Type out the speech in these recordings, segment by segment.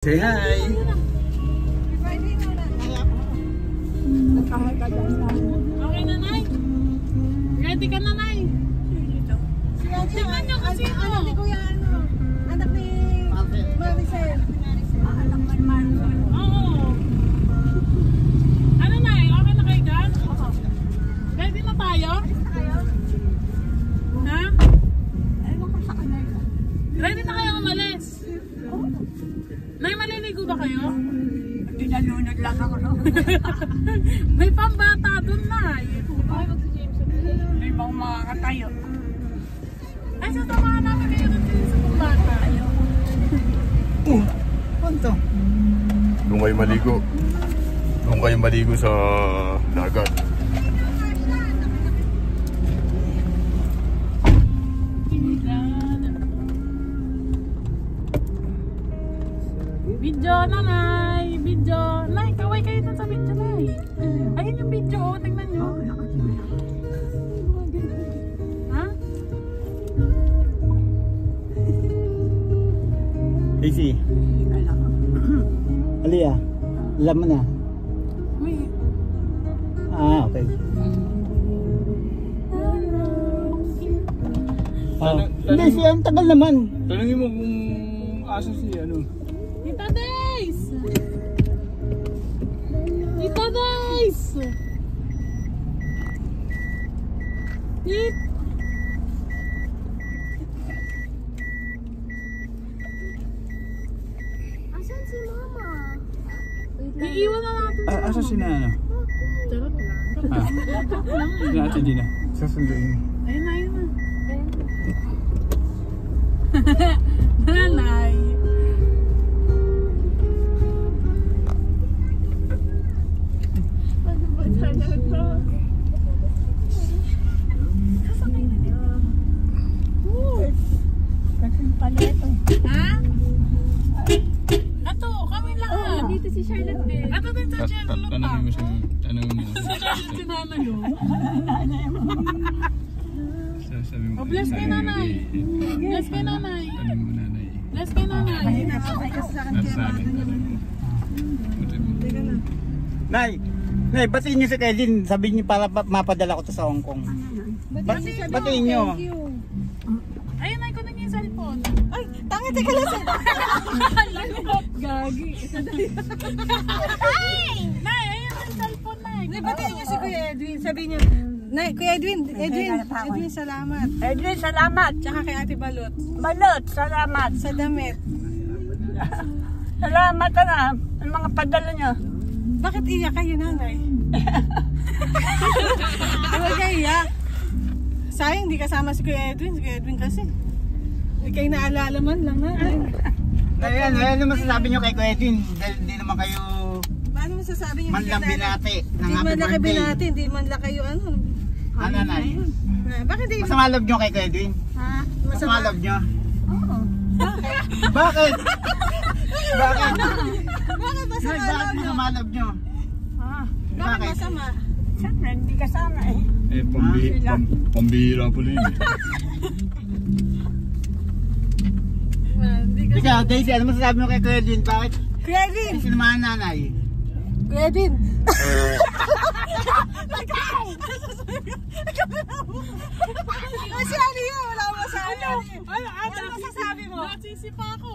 Say hi! Okay na, Nay? Ready ka na, Nay? Tingnan nyo kasi ito. Anak ni Kuya, anak ni Maricel. Oo. Ano, Nay? Okay na kayo dyan? Ready na tayo? Ha? Ready na kayo umalis? Nay, maliligo ba kayo? Dinalunod lang ako. May pambata dun, Nay. May mga makakatayo. Ay, sasamahan namin kayo dun sa pambata. Punto. Doon kayo maligo. Doon kayo maligo sa dagat. Video na, Nay. Video. Nay, kaway kayo dun sa video, Nay. Ayun yung video, oh. Tingnan nyo. Ha? Easy. Aliyah, alam mo na. Uy. Okay. Hindi siya, ang tagal naman. Tanungin mo kung asa si ano. Tita Days! Tita Days! Asan si Mama? Iiwan na natin siya. Asa si Nana? Charot lang. Si Ate Dina. Sasunduin. Ayun na, ayun na. Nanay. Ano ba talaga? Sasakay na dito. Kasing paleto. Ha? Ato, kami lahat. Dito si Charlotte din. Ato din sa channel pa. Tanungin mo siya. Tanungin mo. Sa channel si nanay yun. Sabi mo. Oh, bless kay nanay. Bless kay nanay. Tanungin mo nanay. Bless kay nanay. Nakakay ka sa akin kaya Nasa akin. Nay, batiin niyo si Kaylin. Sabihin niyo para mapadala ko to sa Hong Kong. Batiin niyo. Ayun, Nay, kunin niyo yung cellphone. Ay, tangit ka lang sa... Gagi. Nay, ayun yung cellphone, Nay. Batiin niyo si Kuya Edwin. Sabi niya, Nay, Kuya Edwin, salamat. Edwin, salamat. Tsaka kay Ate Balot. Balot, salamat. Sa damit. Salamat na ang mga padala nyo. Bakit iyak kayo, Nanay? Huwag kayo iyak. Sayang, hindi kasama si Kuya Edwin. Si Kuya Edwin kasi. Hindi kayo naalala man lang, Nanay. Ano masasabi niyo kay Kuya Edwin? Dahil hindi naman kayo Paano masasabi niyo? manlang binati ng Hindi happy man lang kayo birthday. binati, hindi man lang kayo ano. Ano, Nay? Bakit di? Masama loob niyo kay Kuya Edwin? Ha? Masama loob niyo? Oo. Bakit? Bakit? Bakit masama Bakit loob niyo? masama loob niyo? Bakit masama? Siyempre, hindi kasama eh. Pambihira po rin. Hindi kasi. Ikaw, Daisy, ano masasabi mo kay Kuya Edwin? Bakit? Kuya Edwin! Sinamahan nanay? Kuya Edwin! Ay, si Ali yun! Wala mo sa Ali! Ano masasabi mo? Nasisipa ako.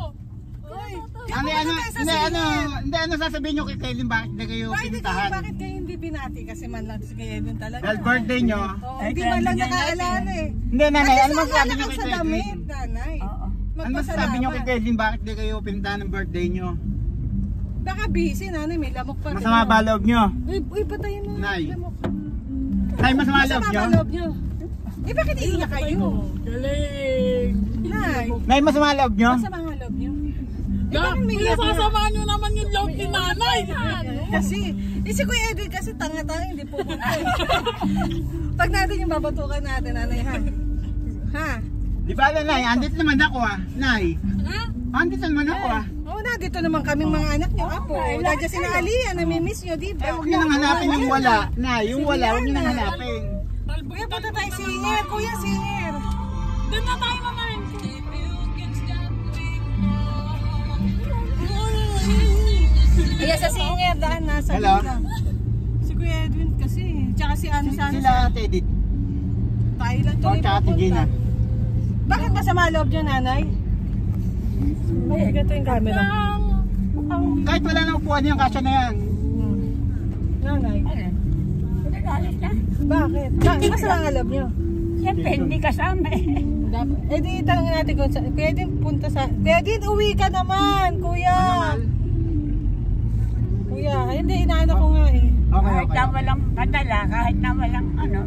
Ano sasabihin nyo kay Kaylin? Bakit hindi kayo pinuntahan? Bakit kayo hindi binati? Kasi man lang si Kuya Edwin talaga. Dahil birthday nyo? Hindi man lang nakaalala eh. Hindi, nanay, ano Kasi masasabi saan nyo ka kay sa Kaylin? damit, nanay? Ano masasabi nyo kay Kaylin? Bakit hindi kayo pinuntahan ng birthday nyo? Baka busy, nanay. May lamok pa. Masama ba loob nyo? Uy, patayin mo. Nay. Lamok. Nay, masama loob Masama nyo? ba loob nyo? Eh, bakit iiyak kayo? Galing. Nay, Nay, masama loob nyo? masama nga loob nyo. Pinasasamahan nyo naman yung loob ni nanay. Kasi, si Kuya Edwin kasi tanga tayo, hindi pupunta. Pag natin yung babatukan natin, nanay, ha? Ha? Di ba, Nay? Andito naman ako, ha? Nay? Ha? Andito naman ako, ha? Oo na, dito naman kaming mga anak nyo, apo. Nandiyan si Alia, namimiss nyo, di ba? Huwag nyo nang hanapin yung wala. Nay, yung wala, huwag nyo nang hanapin. Kuya, punta tayo singer. Kuya, singer. Doon na tayo naman. Kaya sa senior daan nasa Hello? gitna. Si Kuya Edwin kasi. Tsaka si Ano Sana. Sila Ate Edith. Thailand O, tuloy tsaka Ate Gina. Bakit masama loob niyo, nanay? Ay, ito yung camera. Kahit wala na upuan yung kasya na yan. Nanay. Nagalit na. Bakit? Bakit masama ang loob niyo? Siyempre, hindi kasama eh. Dapat. Eh di tanongin natin kung saan. Kuya din punta sa... Kuya din, uwi ka naman, kuya. Kuya, ay, hindi, inaano ko nga eh. Okay, Kahit okay. na walang padala, kahit na walang ano,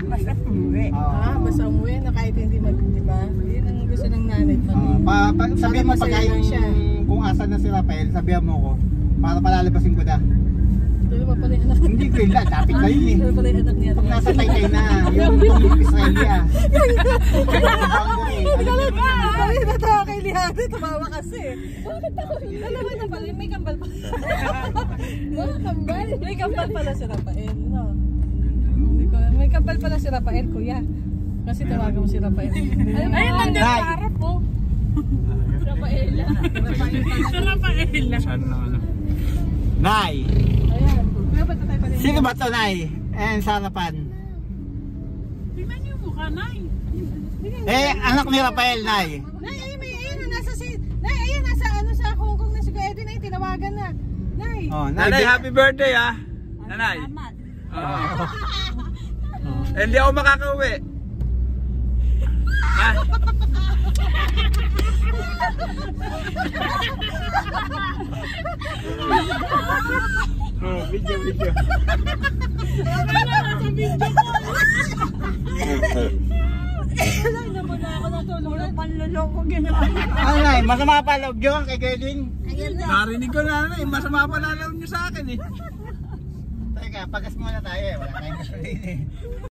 basta umuwi. Ah, basta umuwi na kahit hindi mag... Diba? Yun ang gusto ng nanay pa. Sabihan mo pag Masaya lang siya. kung asan na si Rafael, sabihan mo ko. Para palalabasin ko na. Pero pa pala yung anak. Hindi ko yun lang, topic na yun eh. Pero pala yung anak niya. Pag nasa Taytay na, yung Israelia. Ay, natawa kay Lihado, tumawa kasi. Bakit ako? Dalawa na pala, may kambal pa. Mga kambal? May kambal pala si Rafael, no? Hindi ko, may kambal pala si Rafael, kuya. Kasi tawagan mo si Rafael. Ayun, nandiyan Nay. sa harap po. Rafaela. Sa Rafaela. Saan na ano? Nay! Ayan. Kuya, ba't tayo pala? Sino ba ito, Nay? And sa harapan. Tingnan niyo yung mukha, Nay. Eh, anak ni Rafael, Nay. Nay, ayun, nasa si... Nay, ayun, nasa ano sa Hong Kong na si Kuya Edwin, ay, tinawagan na. Nay. Oh, Nanay, happy birthday ah! Nanay. Salamat. Oo. Eh, hindi ako makakauwi. Ha? Video. Nay, nabula ako ng tulong. Panluloko ginawa. Ano, Nay? Masama pa loob nyo kay Gerling? Narinig ko na nanay, masama pa lalaw niyo sa akin eh. Teka, pagas muna tayo eh. Wala tayong gasolina eh.